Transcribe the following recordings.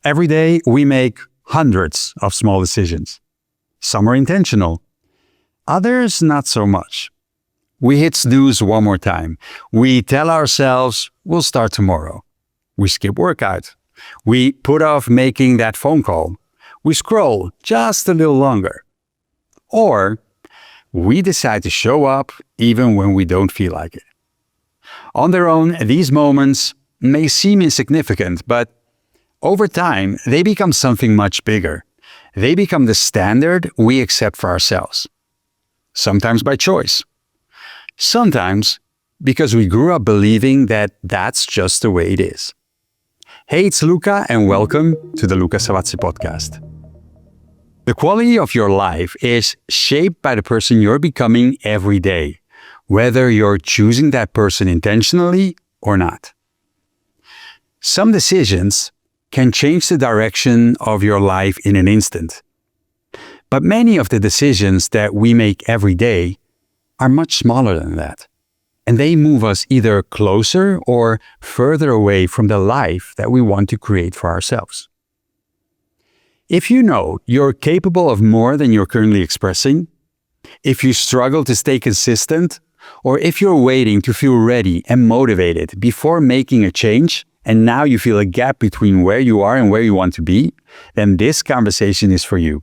Every day, we make hundreds of small decisions. Some are intentional, others not so much. We hit snooze one more time. We tell ourselves we'll start tomorrow. We skip workout. We put off making that phone call. We scroll just a little longer. Or we decide to show up even when we don't feel like it. On their own, these moments may seem insignificant, but over time, they become something much bigger. They become the standard we accept for ourselves. Sometimes by choice. Sometimes because we grew up believing that that's just the way it is. Hey, it's Luca, and welcome to the Luca Savazzi podcast. The quality of your life is shaped by the person you're becoming every day, whether you're choosing that person intentionally or not. Some decisions can change the direction of your life in an instant. But many of the decisions that we make every day are much smaller than that. And they move us either closer or further away from the life that we want to create for ourselves. If you know you're capable of more than you're currently expressing, if you struggle to stay consistent, or if you're waiting to feel ready and motivated before making a change, and now you feel a gap between where you are and where you want to be, then this conversation is for you.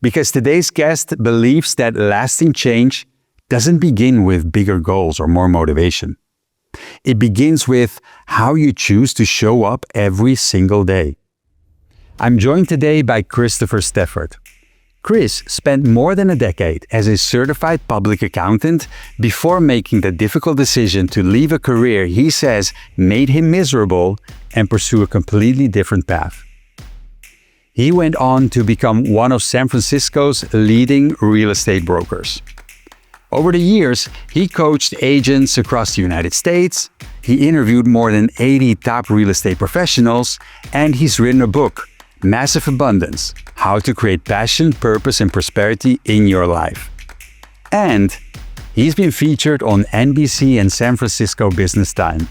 Because today's guest believes that lasting change doesn't begin with bigger goals or more motivation. It begins with how you choose to show up every single day. I'm joined today by Christopher Stefford. Chris spent more than a decade as a certified public accountant before making the difficult decision to leave a career he says made him miserable and pursue a completely different path. He went on to become one of San Francisco's leading real estate brokers. Over the years, he coached agents across the United States, he interviewed more than 80 top real estate professionals, and he's written a book, Massive Abundance: How to Create Passion, Purpose, and Prosperity in Your Life. And he's been featured on NBC and San Francisco Business Time.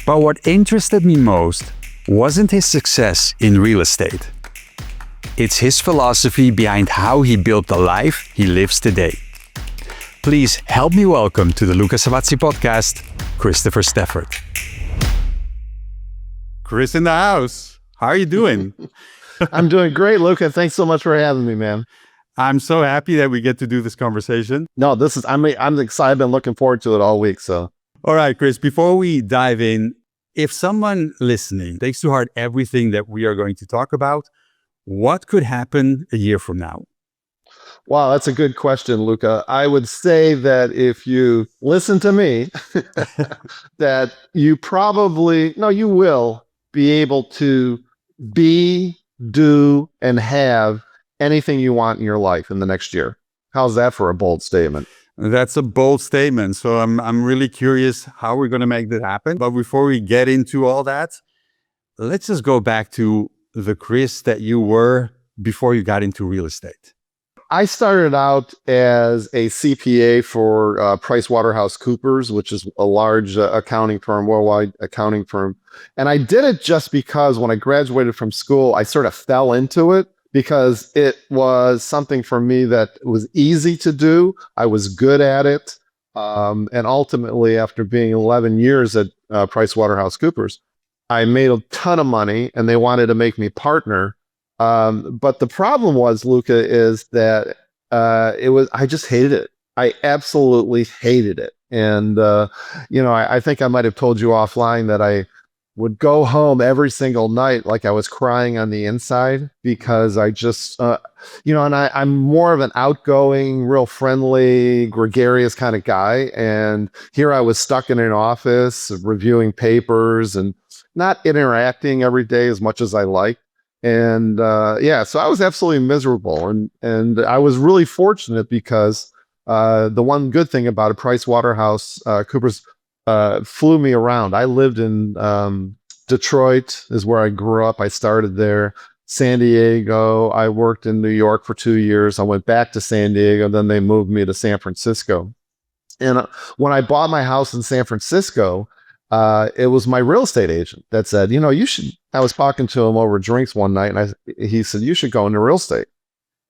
But what interested me most wasn't his success in real estate. It's his philosophy behind how he built the life he lives today. Please help me welcome to the Luca Savazzi podcast, Christopher Stafford. Chris in the house. How are you doing? I'm doing great, Luca. Thanks so much for having me, man. I'm so happy that we get to do this conversation. No, I'm excited. I've been looking forward to it all week. So, all right, Chris, before we dive in, if someone listening takes to heart everything that we are going to talk about, what could happen a year from now? Wow, that's a good question, Luca. I would say that if you listen to me, that you will be able to be, do, and have anything you want in your life in the next year. How's that for a bold statement? That's a bold statement. So I'm really curious how we're going to make that happen. But before we get into all that, let's just go back to the Chris that you were before you got into real estate. I started out as a CPA for PricewaterhouseCoopers, which is a large accounting firm, worldwide accounting firm. And I did it just because when I graduated from school, I sort of fell into it because it was something for me that was easy to do. I was good at it. And ultimately, after being 11 years at PricewaterhouseCoopers, I made a ton of money and they wanted to make me partner. But the problem was, Luca, is that I just hated it. I absolutely hated it. And, I think I might have told you offline that I would go home every single night like I was crying on the inside because I just, and I'm more of an outgoing, real friendly, gregarious kind of guy. And here I was stuck in an office reviewing papers and not interacting every day as much as I liked. And so I was absolutely miserable. And I was really fortunate because the one good thing about it, PricewaterhouseCoopers flew me around. I lived in Detroit is where I grew up. I started there. San Diego. I worked in New York for 2 years. I went back to San Diego. Then they moved me to San Francisco. And when I bought my house in San Francisco, It was my real estate agent that said, you should. I was talking to him over drinks one night, and he said, you should go into real estate.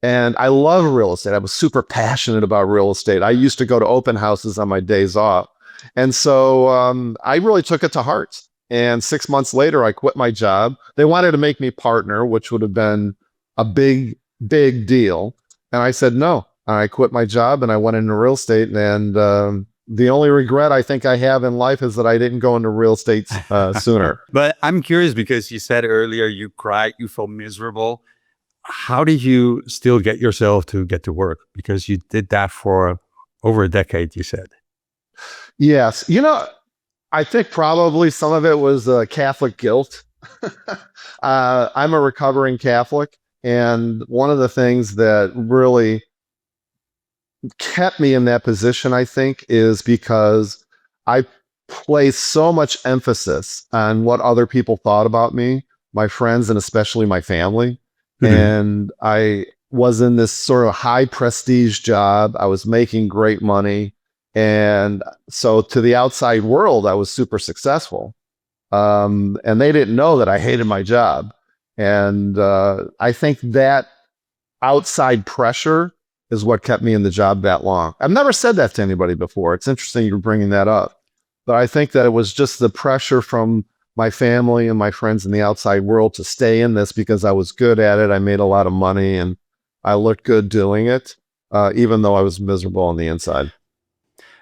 And I love real estate. I was super passionate about real estate. I used to go to open houses on my days off. And so I really took it to heart. And 6 months later, I quit my job. They wanted to make me partner, which would have been a big, big deal. And I said no. I quit my job and I went into real estate. And the only regret I think I have in life is that I didn't go into real estate sooner. But I'm curious because you said earlier you cried, you felt miserable. How did you still get yourself to get to work? Because you did that for over a decade, you said. Yes. I think probably some of it was Catholic guilt. I'm a recovering Catholic. And one of the things that really kept me in that position, I think, is because I placed so much emphasis on what other people thought about me, my friends, and especially my family. Mm-hmm. And I was in this sort of high prestige job. I was making great money. And so to the outside world, I was super successful. And they didn't know that I hated my job. And I think that outside pressure is what kept me in the job that long. I've never said that to anybody before. It's interesting you're bringing that up. But I think that it was just the pressure from my family and my friends in the outside world to stay in this because I was good at it. I made a lot of money and I looked good doing it, even though I was miserable on the inside.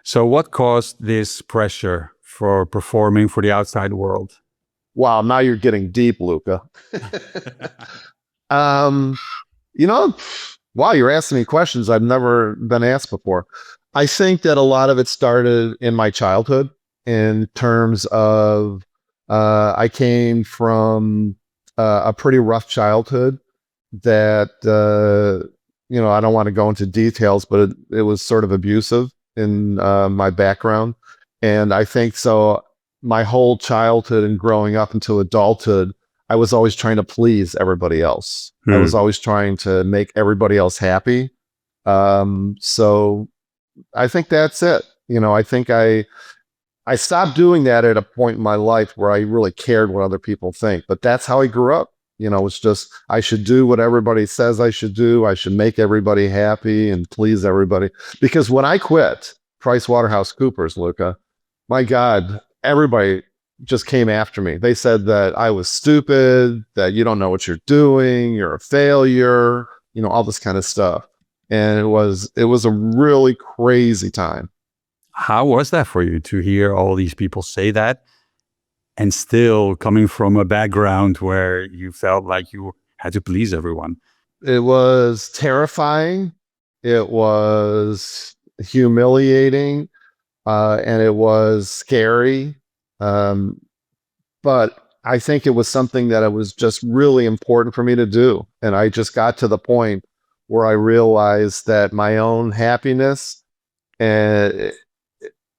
So what caused this pressure for performing for the outside world? Wow, now you're getting deep, Luca. Wow, you're asking me questions I've never been asked before. I think that a lot of it started in my childhood in terms of I came from a pretty rough childhood that, I don't want to go into details, but it was sort of abusive in my background. And I think so my whole childhood and growing up into adulthood, I was always trying to please everybody else. I was always trying to make everybody else happy. So I think that's it. I think I stopped doing that at a point in my life where I really cared what other people think. But that's how I grew up. It's just I should do what everybody says I should do. I should make everybody happy and please everybody. Because when I quit PricewaterhouseCoopers, Luca, my God, everybody just came after me. They said that I was stupid, that you don't know what you're doing, you're a failure, all this kind of stuff. And it was a really crazy time. How was that for you to hear all these people say that and still coming from a background where you felt like you had to please everyone? It was terrifying. It was humiliating. And it was scary. But I think it was something that it was just really important for me to do. And I just got to the point where I realized that my own happiness, and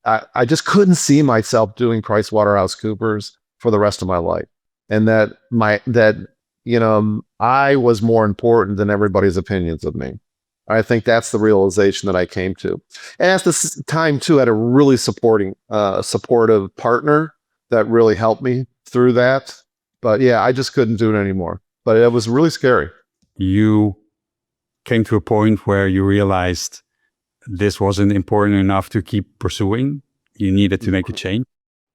I just couldn't see myself doing PricewaterhouseCoopers for the rest of my life. And that I was more important than everybody's opinions of me. I think that's the realization that I came to. And at the time, too, I had a really supportive partner that really helped me through that. But yeah, I just couldn't do it anymore. But it was really scary. You came to a point where you realized this wasn't important enough to keep pursuing. You needed to make a change.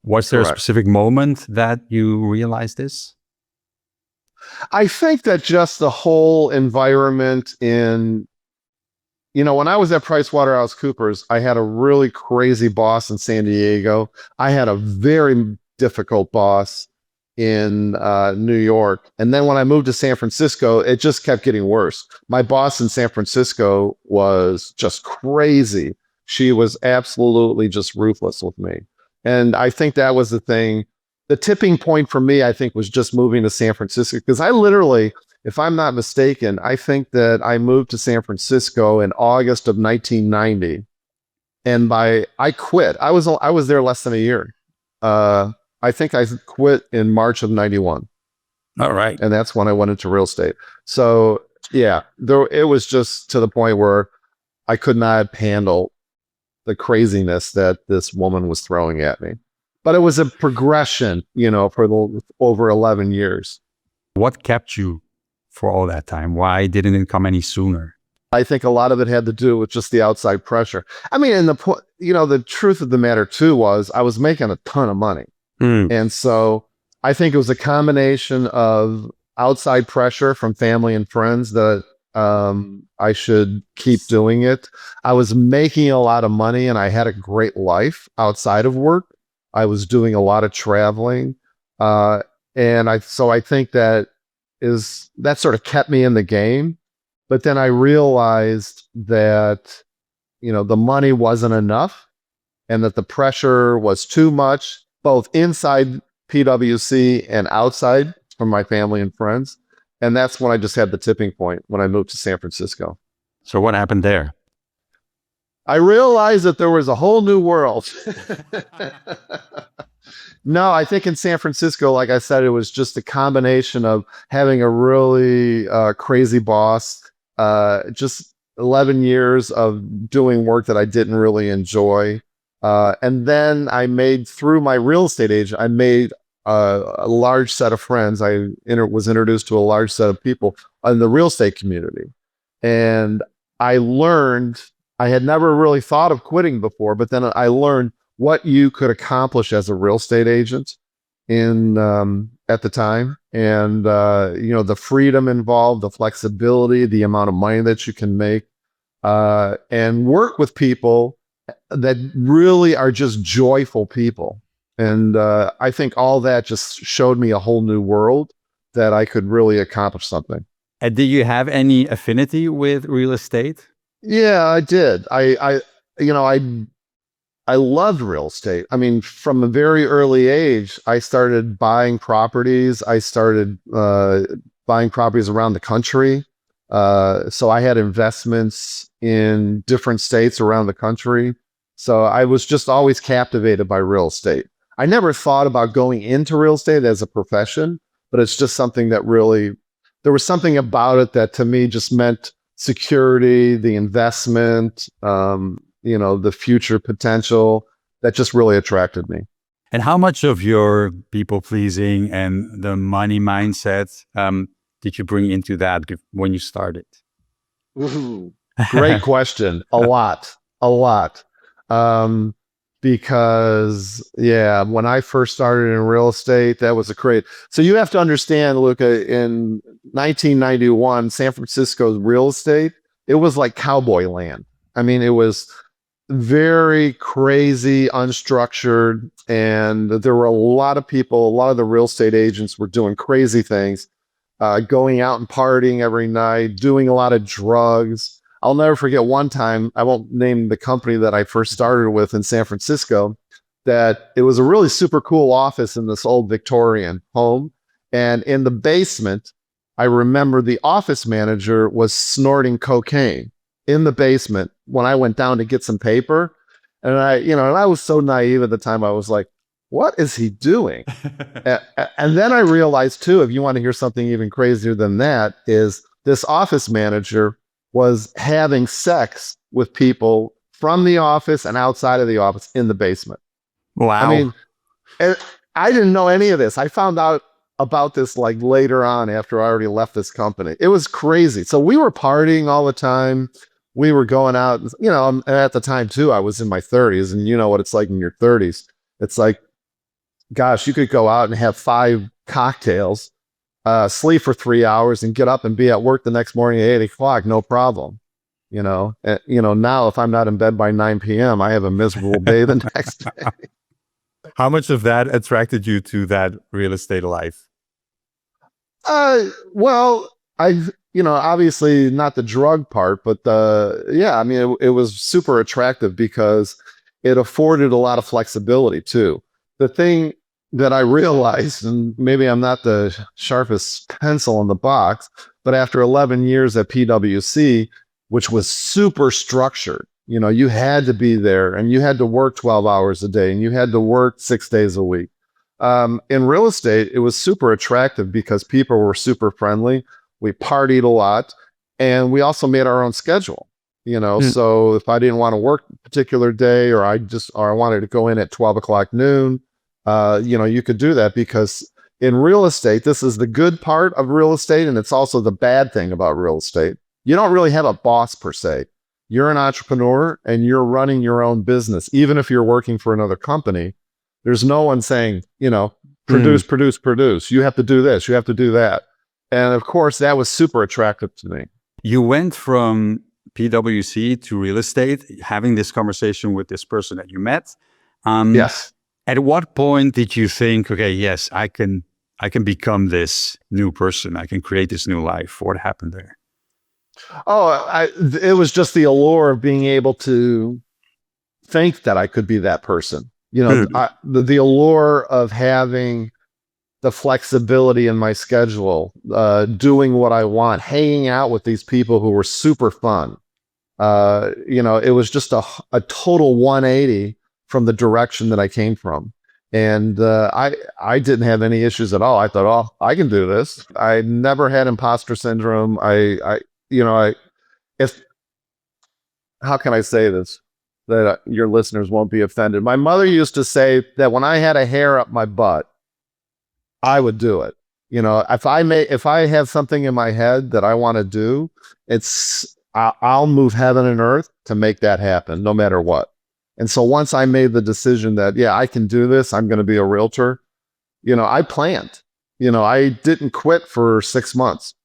Was there a specific moment that you realized this? I think that just the whole environment when I was at PricewaterhouseCoopers, I had a really crazy boss in San Diego. I had a very difficult boss in New York. And then when I moved to San Francisco, it just kept getting worse. My boss in San Francisco was just crazy. She was absolutely just ruthless with me. And I think that was the thing. The tipping point for me, I think, was just moving to San Francisco, because I literally, if I'm not mistaken, I think that I moved to San Francisco in August of 1990. And I quit. I was there less than a year. I think I quit in March of 91. All right. And that's when I went into real estate. So yeah, it was just to the point where I could not handle the craziness that this woman was throwing at me. but it was a progression, for the over 11 years. What kept you for all that time? Why didn't it come any sooner? I think a lot of it had to do with just the outside pressure. I mean, and the truth of the matter too was I was making a ton of money. Mm. And so I think it was a combination of outside pressure from family and friends that I should keep doing it. I was making a lot of money and I had a great life outside of work. I was doing a lot of traveling. So I think that sort of kept me in the game. But then I realized that, the money wasn't enough and that the pressure was too much, both inside PwC and outside from my family and friends. And that's when I just had the tipping point when I moved to San Francisco. So what happened there? I realized that there was a whole new world. No, I think in San Francisco, like I said, it was just a combination of having a really crazy boss, just 11 years of doing work that I didn't really enjoy. And then through my real estate agent, I made a large set of friends. I was introduced to a large set of people in the real estate community. And I had never really thought of quitting before, but then I learned what you could accomplish as a real estate agent at the time. And, the freedom involved, the flexibility, the amount of money that you can make, and work with people that really are just joyful people. And I think all that just showed me a whole new world that I could really accomplish something. And did you have any affinity with real estate? Yeah, I did. I loved real estate. I mean, from a very early age, I started buying properties. I started buying properties around the country. So I had investments in different states around the country. So I was just always captivated by real estate. I never thought about going into real estate as a profession, but it's just something that there was something about it that to me just meant security, the investment, the future potential that just really attracted me. And how much of your people pleasing and the money mindset did you bring into that when you started? Ooh, great question. A lot. Because when I first started in real estate, that was so you have to understand, Luca, in 1991, San Francisco's real estate, it was like cowboy land. I mean, it was very crazy, unstructured, and there were a lot of the real estate agents were doing crazy things, going out and partying every night, doing a lot of drugs. I'll never forget one time, I won't name the company that I first started with in San Francisco, that it was a really super cool office in this old Victorian home. And in the basement, I remember the office manager was snorting cocaine in the basement when I went down to get some paper. And I was so naive at the time. I was like, what is he doing? And then I realized too, if you want to hear something even crazier than that, is this office manager was having sex with people from the office and outside of the office in the basement. Wow. I mean, I didn't know any of this. I found out about this like later on after I already left this company. It was crazy. So we were partying all the time. We were going out, at the time too, I was in my 30s, and you know what it's like in your 30s. It's like, gosh, you could go out and have 5 cocktails, sleep for 3 hours and get up and be at work the next morning at 8 o'clock, no problem. Now if I'm not in bed by 9 p.m., I have a miserable day the next day. How much of that attracted you to that real estate life? Well, obviously not the drug part, but it was super attractive because it afforded a lot of flexibility too. The thing that I realized, and maybe I'm not the sharpest pencil in the box, but after 11 years at PwC, which was super structured, you had to be there and you had to work 12 hours a day and you had to work 6 days a week. In real estate, it was super attractive because people were super friendly. We partied a lot, and we also made our own schedule. So if I didn't want to work a particular day, or I wanted to go in at 12 o'clock noon, You could do that because in real estate, this is the good part of real estate, and it's also the bad thing about real estate. You don't really have a boss per se. You're an entrepreneur and you're running your own business. Even if you're working for another company, there's no one saying, Mm. produce. You have to do this, you have to do that. And of course, that was super attractive to me. You went from PwC to real estate, having this conversation with this person that you met. Um, Yes. at what point did you think, okay, yes, I can become this new person. I can create this new life. What happened there? It was just the allure of being able to think that I could be that person. Mm. The allure of having the flexibility in my schedule, doing what I want, hanging out with these people who were super fun. It was just a total 180 from the direction that I came from. And I didn't have any issues at all. I thought, oh, I can do this. I never had imposter syndrome. If how can I say this that your listeners won't be offended? My mother used to say that when I had a hair up my butt, I would do it. If I have something in my head that I want to do, I'll move heaven and earth to make that happen, no matter what. And so once I made the decision that, yeah, I can do this, I'm going to be a realtor, I planned. I didn't quit for 6 months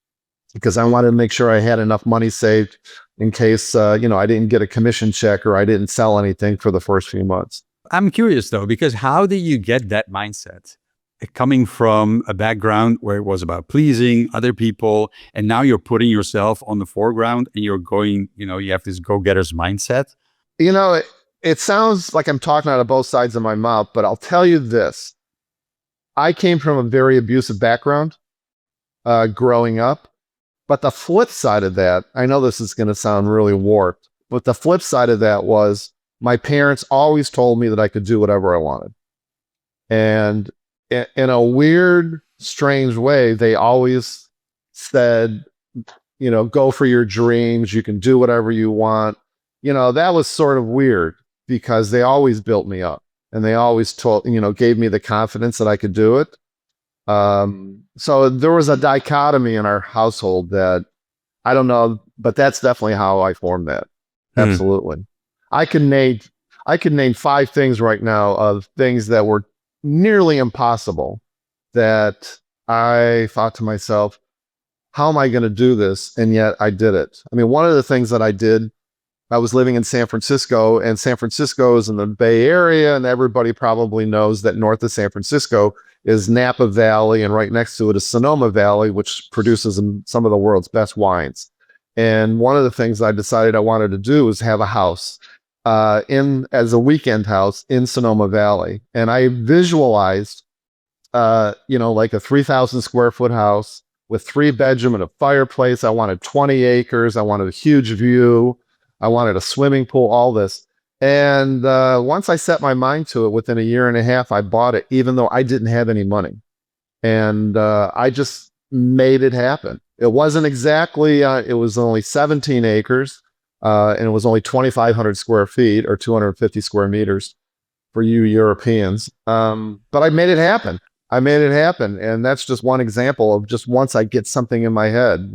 because I wanted to make sure I had enough money saved in case, I didn't get a commission check or I didn't sell anything for the first few months. I'm curious though, because how did you get that mindset? Coming from a background where it was about pleasing other people, and now you're putting yourself on the foreground and you're going, you have this go-getter's mindset. You know, it, it sounds like I'm talking out of both sides of my mouth, but I'll tell you this. I came from a very abusive background growing up. But the flip side of that, I know this is going to sound really warped, but the flip side of that was my parents always told me that I could do whatever I wanted. And in a weird, strange way, they always said, go for your dreams. You can do whatever you want. That was sort of weird because they always built me up and they always gave me the confidence that I could do it. So there was a dichotomy in our household that I don't know, but that's definitely how I formed that. Hmm. Absolutely. I can name I can name 5 things right now of things that were nearly impossible that I thought to myself, how am I going to do this? And yet I did it. I mean, one of the things that I did, I was living in San Francisco, and San Francisco is in the Bay Area, and everybody probably knows that north of San Francisco is Napa Valley, and right next to it is Sonoma Valley, which produces some of the world's best wines. And one of the things I decided I wanted to do was have a house in as a weekend house in Sonoma Valley, and I visualized, like a 3,000 square foot house with 3 bedroom and a fireplace. I wanted 20 acres. I wanted a huge view. I wanted a swimming pool, all this. And once I set my mind to it, within a year and a half, I bought it, even though I didn't have any money. And I just made it happen. It wasn't exactly, it was only 17 acres, and it was only 2,500 square feet or 250 square meters for you Europeans. But I made it happen. I made it happen. And that's just one example of just once I get something in my head.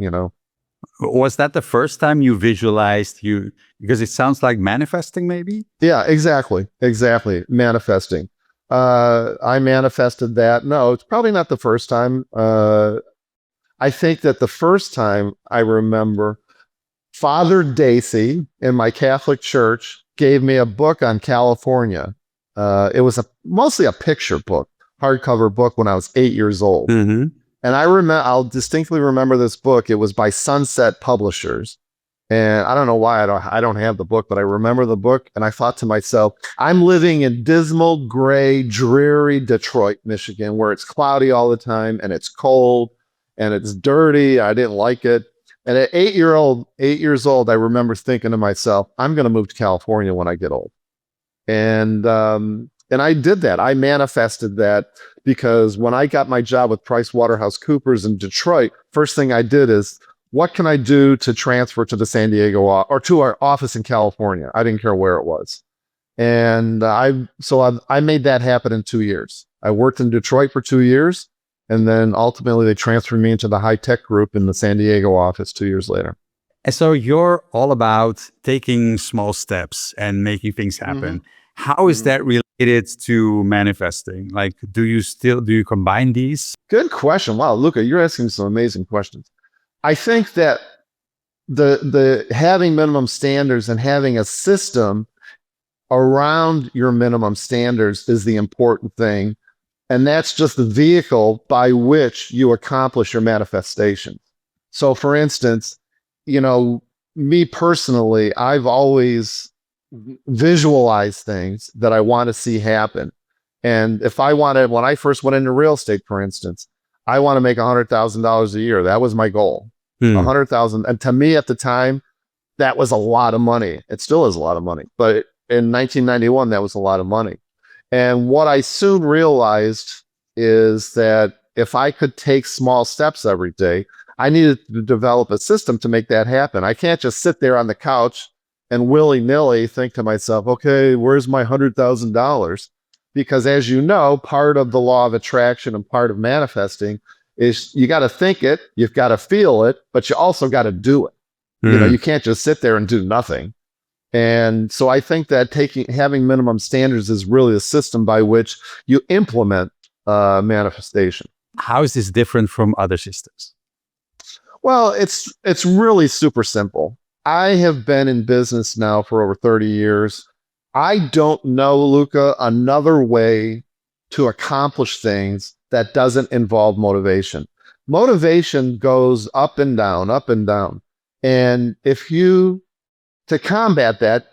Was that the first time you visualized you? Because it sounds like manifesting, maybe? Yeah, exactly. Exactly. Manifesting. I manifested that. No, it's probably not the first time. I think that the first time I remember, Father Dacey in my Catholic church gave me a book on California. It was mostly a picture book, hardcover book when I was 8 years old. Mm-hmm. And I'll distinctly remember this book. It was by Sunset Publishers. And I don't know why I don't have the book, but I remember the book. And I thought to myself, I'm living in dismal, gray, dreary Detroit, Michigan, where it's cloudy all the time and it's cold and it's dirty. I didn't like it. And at 8 years old, I remember thinking to myself, I'm going to move to California when I get old. And I did that. I manifested that because when I got my job with PricewaterhouseCoopers in Detroit, first thing I did is, what can I do to transfer to the San Diego or to our office in California? I didn't care where it was. And I made that happen in 2 years. I worked in Detroit for 2 years, and then ultimately they transferred me into the high tech group in the San Diego office 2 years later. And so you're all about taking small steps and making things happen. How is that related to manifesting? Like, do you combine these? Good question. Wow, Luca, you're asking some amazing questions. I think that the having minimum standards and having a system around your minimum standards is the important thing. And that's just the vehicle by which you accomplish your manifestation. So for instance, me personally, I've always visualized things that I want to see happen. And when I first went into real estate, for instance, I want to make $100,000 a year. That was my goal. 100,000. And to me at the time, that was a lot of money. It still is a lot of money. But in 1991, that was a lot of money. And what I soon realized is that if I could take small steps every day, I needed to develop a system to make that happen. I can't just sit there on the couch and willy-nilly think to myself, okay, where's my $100,000? Because as you know, part of the law of attraction and part of manifesting is you got to think it, you've got to feel it, but you also got to do it. You can't just sit there and do nothing. And so I think that having minimum standards is really a system by which you implement manifestation. How is this different from other systems? Well, it's really super simple. I have been in business now for over 30 years. I don't know, Luca, another way to accomplish things that doesn't involve motivation. Motivation goes up and down, up and down. And to combat that,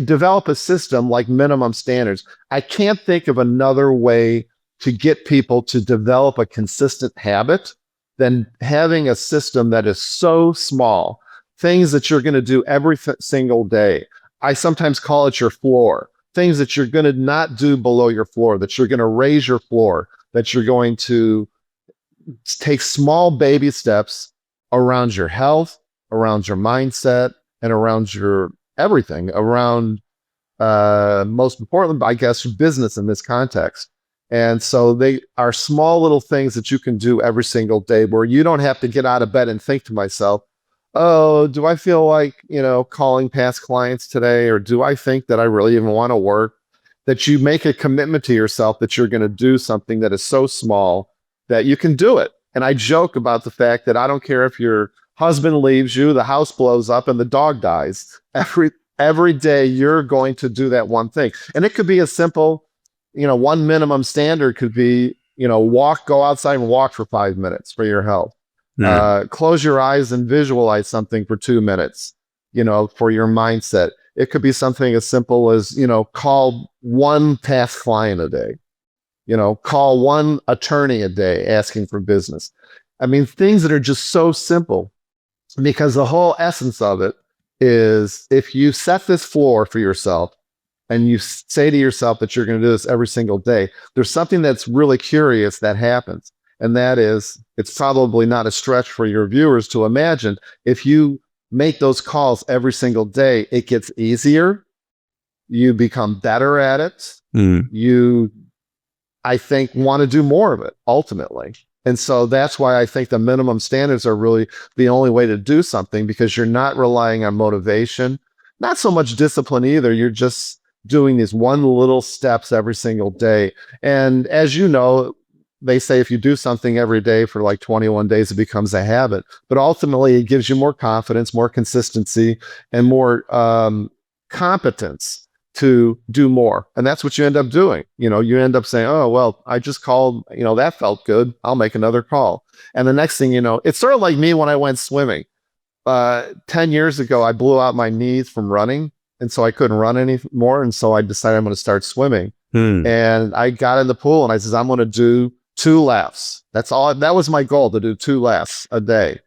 develop a system like minimum standards. I can't think of another way to get people to develop a consistent habit than having a system that is so small, things that you're going to do every single day. I sometimes call it your floor, things that you're going to not do below your floor, that you're going to raise your floor, that you're going to take small baby steps around your health, around your mindset, and around your everything, around most importantly, I guess, business in this context. And so they are small little things that you can do every single day where you don't have to get out of bed and think to myself, oh, do I feel like, calling past clients today? Or do I think that I really even want to work? That you make a commitment to yourself that you're going to do something that is so small that you can do it. And I joke about the fact that I don't care if your husband leaves you, the house blows up, and the dog dies. Every day you're going to do that one thing. And it could be as simple, one minimum standard could be, go outside and walk for 5 minutes for your health. Close your eyes and visualize something for 2 minutes, for your mindset. It could be something as simple as, call one past client a day, call one attorney a day asking for business. I mean, things that are just so simple, because the whole essence of it is if you set this floor for yourself and you say to yourself that you're going to do this every single day, there's something that's really curious that happens. And that is, it's probably not a stretch for your viewers to imagine, if you make those calls every single day, it gets easier. You become better at it. You, I think, want to do more of it ultimately. And so that's why I think the minimum standards are really the only way to do something, because you're not relying on motivation, not so much discipline either. You're just doing these one little steps every single day. And as you know, they say if you do something every day for like 21 days, it becomes a habit. But ultimately, it gives you more confidence, more consistency, and more competence to do more. And that's what you end up doing. You end up saying, oh, well, I just called, that felt good. I'll make another call. And the next thing you know, it's sort of like me when I went swimming. 10 years ago, I blew out my knees from running. And so I couldn't run anymore. And so I decided I'm going to start swimming. And I got in the pool and I said, I'm going to do 2 laps. That's all. That was my goal, to do 2 laps a day,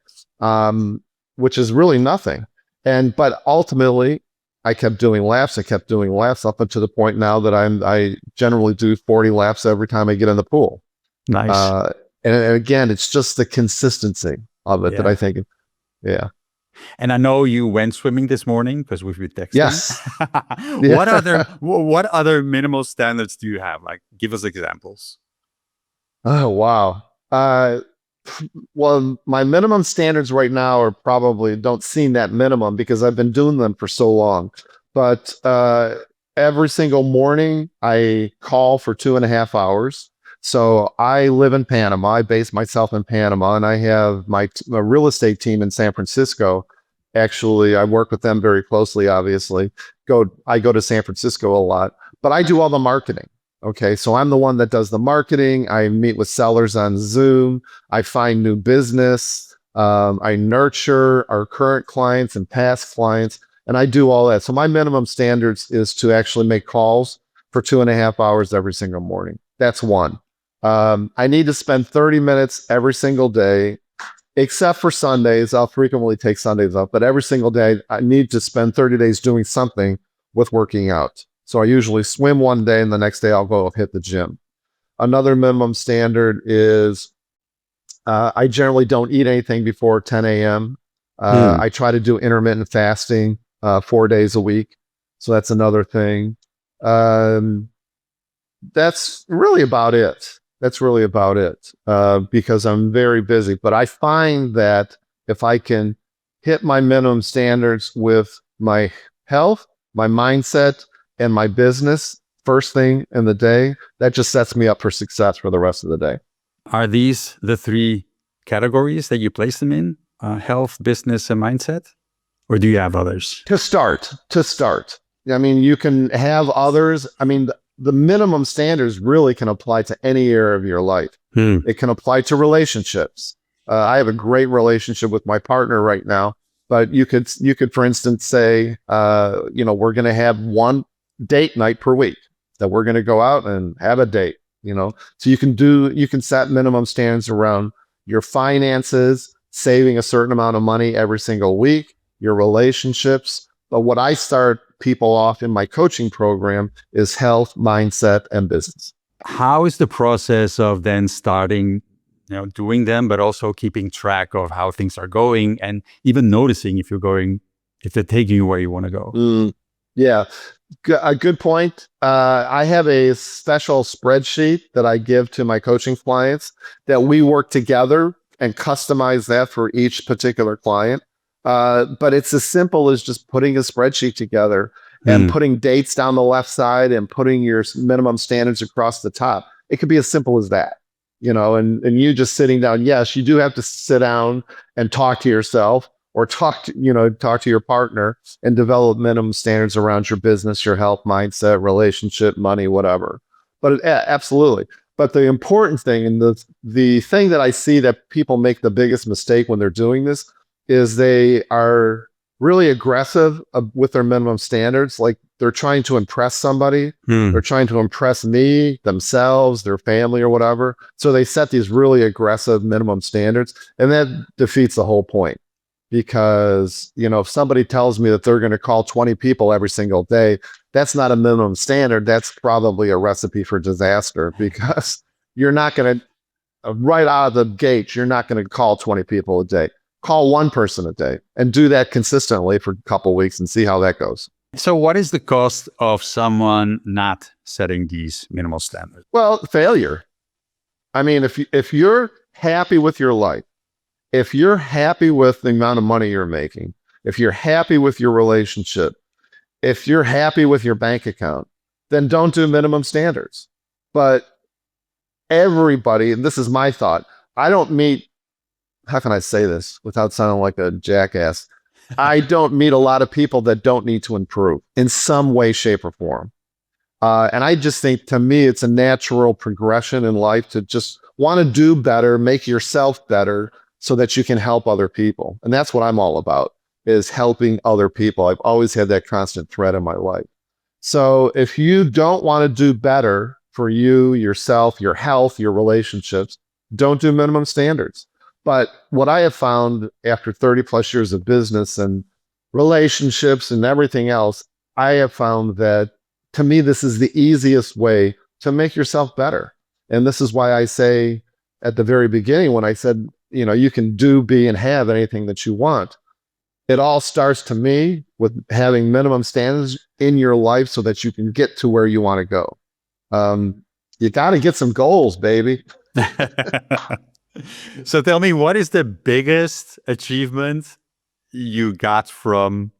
which is really nothing. But ultimately, I kept doing laps. I kept doing laps up until the point now that I generally do 40 laps every time I get in the pool. Nice. And again, it's just the consistency of it that I think, yeah. And I know you went swimming this morning because we've been texting. Yes. What other minimal standards do you have? Like, give us examples. Oh, wow. Well, my minimum standards right now are probably don't seem that minimum because I've been doing them for so long. But every single morning, I call for 2.5 hours. So I live in Panama. I base myself in Panama, and I have my real estate team in San Francisco. Actually, I work with them very closely, obviously. I go to San Francisco a lot, but I do all the marketing. Okay, so I'm the one that does the marketing. I meet with sellers on Zoom. I find new business. I nurture our current clients and past clients, and I do all that. So my minimum standards is to actually make calls for 2.5 hours every single morning. That's one. I need to spend 30 minutes every single day, except for Sundays. I'll frequently take Sundays off, but every single day I need to spend 30 days doing something with working out. So I usually swim one day and the next day I'll go hit the gym. Another minimum standard is I generally don't eat anything before 10 a.m. I try to do intermittent fasting 4 days a week. So that's another thing. That's really about it. Because I'm very busy. But I find that if I can hit my minimum standards with my health, my mindset, and my business first thing in the day, that just sets me up for success for the rest of the day. Are these the three categories that you place them in? Health, business, and mindset? Or do you have others? To start. I mean, you can have others. I mean, the minimum standards really can apply to any area of your life. It can apply to relationships. I have a great relationship with my partner right now, but you could, for instance, say, we're going to have one date night per week that we're going to go out and have a date, so you can set minimum standards around your finances, saving a certain amount of money every single week, your relationships. But what I start people off in my coaching program is health, mindset, and business. How is the process of then starting, doing them, but also keeping track of how things are going and even noticing if they're taking you where you want to go? Yeah, a good point. I have a special spreadsheet that I give to my coaching clients that we work together and customize that for each particular client. But it's as simple as just putting a spreadsheet together and putting dates down the left side and putting your minimum standards across the top. It could be as simple as that, and you just sitting down. Yes, you do have to sit down and talk to yourself or talk to your partner and develop minimum standards around your business, your health, mindset, relationship, money, whatever. But absolutely. But the important thing and the thing that I see that people make the biggest mistake when they're doing this is they are really aggressive with their minimum standards. Like they're trying to impress somebody. They're trying to impress me, themselves, their family or whatever. So they set these really aggressive minimum standards, and that defeats the whole point. Because, if somebody tells me that they're going to call 20 people every single day, that's not a minimum standard. That's probably a recipe for disaster, because you're not going to, right out of the gate, you're not going to call 20 people a day. Call one person a day and do that consistently for a couple of weeks and see how that goes. So what is the cost of someone not setting these minimal standards? Well, failure. I mean, if you're happy with your life, if you're happy with the amount of money you're making, if you're happy with your relationship, if you're happy with your bank account, then don't do minimum standards. But everybody, and this is my thought, how can I say this without sounding like a jackass? I don't meet a lot of people that don't need to improve in some way, shape, or form. And I just think, to me, it's a natural progression in life to just want to do better, make yourself better so that you can help other people. And that's what I'm all about, is helping other people. I've always had that constant thread in my life. So if you don't want to do better for you, yourself, your health, your relationships, don't do minimum standards. But what I have found after 30 plus years of business and relationships and everything else, I have found that, to me, this is the easiest way to make yourself better. And this is why I say at the very beginning, when I said, you can do, be, and have anything that you want. It all starts to me with having minimum standards in your life so that you can get to where you want to go. You got to get some goals, baby. So tell me, what is the biggest achievement you got from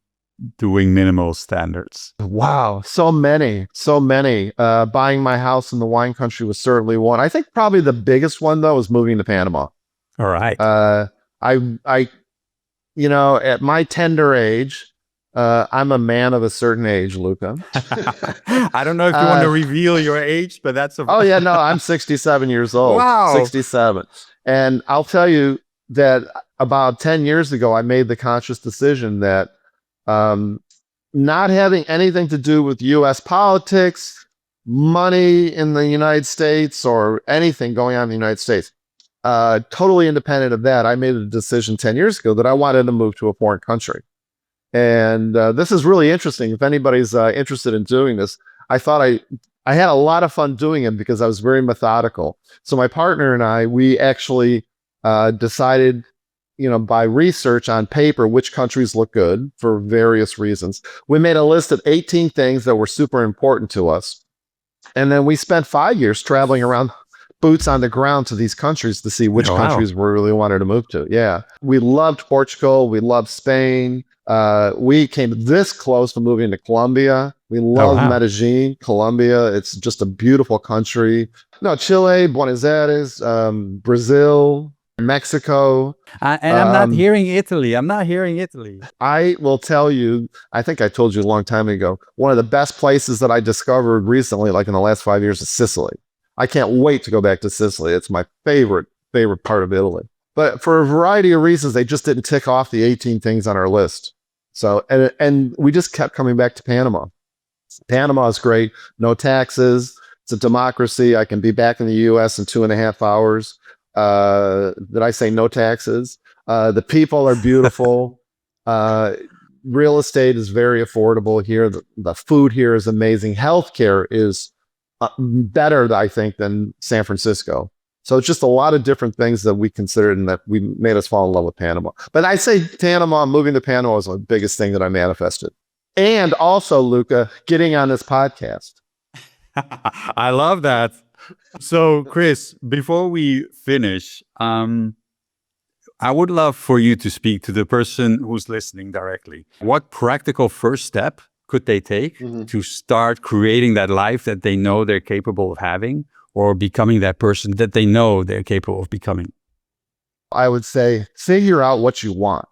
doing minimal standards? Wow, so many, so many. Buying my house in the wine country was certainly one. I think probably the biggest one though was moving to Panama. All right. I, at my tender age, I'm a man of a certain age, Luca. I don't know if you want to reveal your age, but that's oh yeah, no, I'm 67 years old. Wow. 67. And I'll tell you that about 10 years ago, I made the conscious decision that not having anything to do with US politics, money in the United States, or anything going on in the United States, totally independent of that, I made a decision 10 years ago that I wanted to move to a foreign country. And this is really interesting. If anybody's interested in doing this, I thought I had a lot of fun doing it because I was very methodical. So my partner and I, we actually decided, by research on paper, which countries look good for various reasons. We made a list of 18 things that were super important to us. And then we spent 5 years traveling around, boots on the ground, to these countries to see which countries we really wanted to move to. Yeah. We loved Portugal. We loved Spain. We came this close to moving to Colombia. We love Medellin, Colombia. It's just a beautiful country. No, Chile, Buenos Aires, Brazil, Mexico. And I'm not hearing Italy. I will tell you, I think I told you a long time ago, one of the best places that I discovered recently, like in the last 5 years, is Sicily. I can't wait to go back to Sicily. It's my favorite part of Italy. But for a variety of reasons, they just didn't tick off the 18 things on our list. So, and we just kept coming back to Panama. Panama is great. No taxes. It's a democracy. I can be back in the US in 2.5 hours. Did I say no taxes? The people are beautiful. Real estate is very affordable here. The food here is amazing. Healthcare is better, I think, than San Francisco. So it's just a lot of different things that we considered and that we made us fall in love with Panama. But I'd say Panama, moving to Panama was the biggest thing that I manifested. And also, Luca, getting on this podcast. I love that. So, Chris, before we finish, I would love for you to speak to the person who's listening directly. What practical first step could they take to start creating that life that they know they're capable of having, or becoming that person that they know they're capable of becoming? I would say figure out what you want.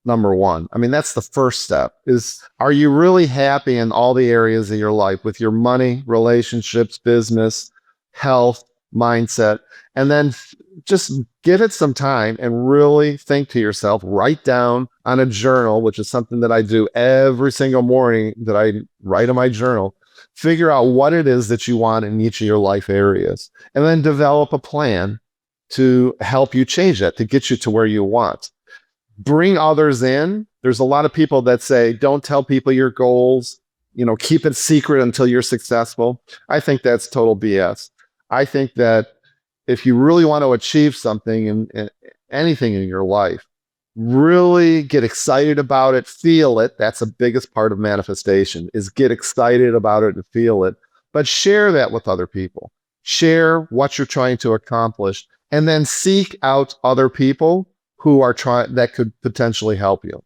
Number one. I mean, that's the first step is, are you really happy in all the areas of your life with your money, relationships, business, health, mindset? And then just give it some time and really think to yourself, write down on a journal, which is something that I do every single morning, that I write in my journal. Figure out what it is that you want in each of your life areas, and then develop a plan to help you change that, to get you to where you want. Bring others in. There's a lot of people that say, don't tell people your goals, keep it secret until you're successful. I think that's total BS. I think that if you really want to achieve something in anything in your life, really get excited about it, feel it. That's the biggest part of manifestation, is get excited about it and feel it, but share that with other people. Share what you're trying to accomplish, and then seek out other people who are that could potentially help you.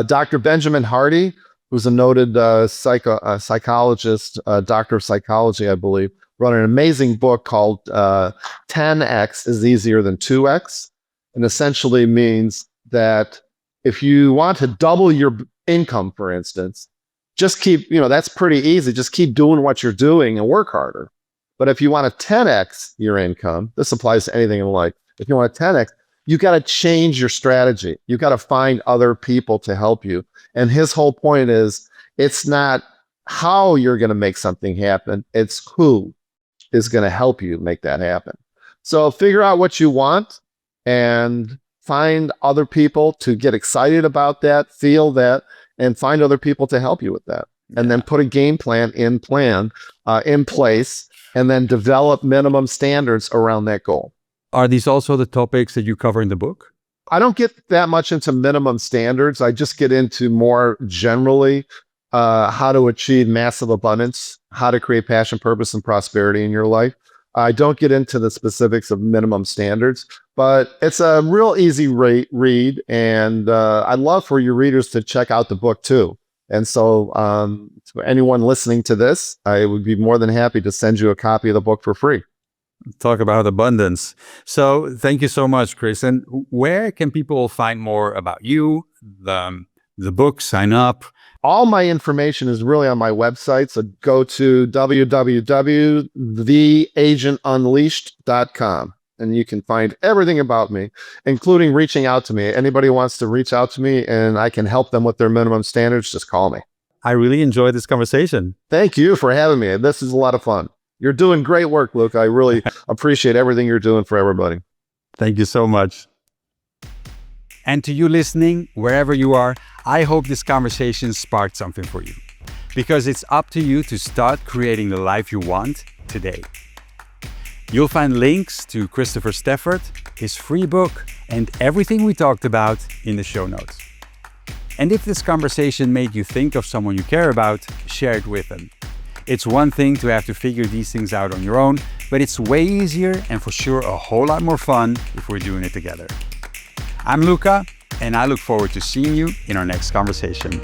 Dr. Benjamin Hardy, who's a noted psychologist, doctor of psychology, I believe, wrote an amazing book called 10X is Easier Than 2X, and essentially means that if you want to double your income, for instance, just keep, that's pretty easy. Just keep doing what you're doing and work harder. But if you want to 10X your income, this applies to anything in life. If you want to 10X, you got to change your strategy. You got to find other people to help you. And his whole point is, it's not how you're going to make something happen. It's who is going to help you make that happen. So figure out what you want and find other people to get excited about that, feel that, and find other people to help you with that. And then put a game plan in place, and then develop minimum standards around that goal. Are these also the topics that you cover in the book? I don't get that much into minimum standards. I just get into more generally how to achieve massive abundance, how to create passion, purpose, and prosperity in your life. I don't get into the specifics of minimum standards, but it's a real easy read. And I'd love for your readers to check out the book too. And so for anyone listening to this, I would be more than happy to send you a copy of the book for free. Talk about abundance. So thank you so much, Chris. And where can people find more about you, the book, sign up? All my information is really on my website. So go to www.theagentunleashed.com and you can find everything about me, including reaching out to me. Anybody who wants to reach out to me and I can help them with their minimum standards, just call me. I really enjoyed this conversation. Thank you for having me. This is a lot of fun. You're doing great work, Luke. I really appreciate everything you're doing for everybody. Thank you so much. And to you listening, wherever you are, I hope this conversation sparked something for you. Because it's up to you to start creating the life you want today. You'll find links to Christopher Stefford, his free book, and everything we talked about in the show notes. And if this conversation made you think of someone you care about, share it with them. It's one thing to have to figure these things out on your own, but it's way easier and for sure a whole lot more fun if we're doing it together. I'm Luca, and I look forward to seeing you in our next conversation.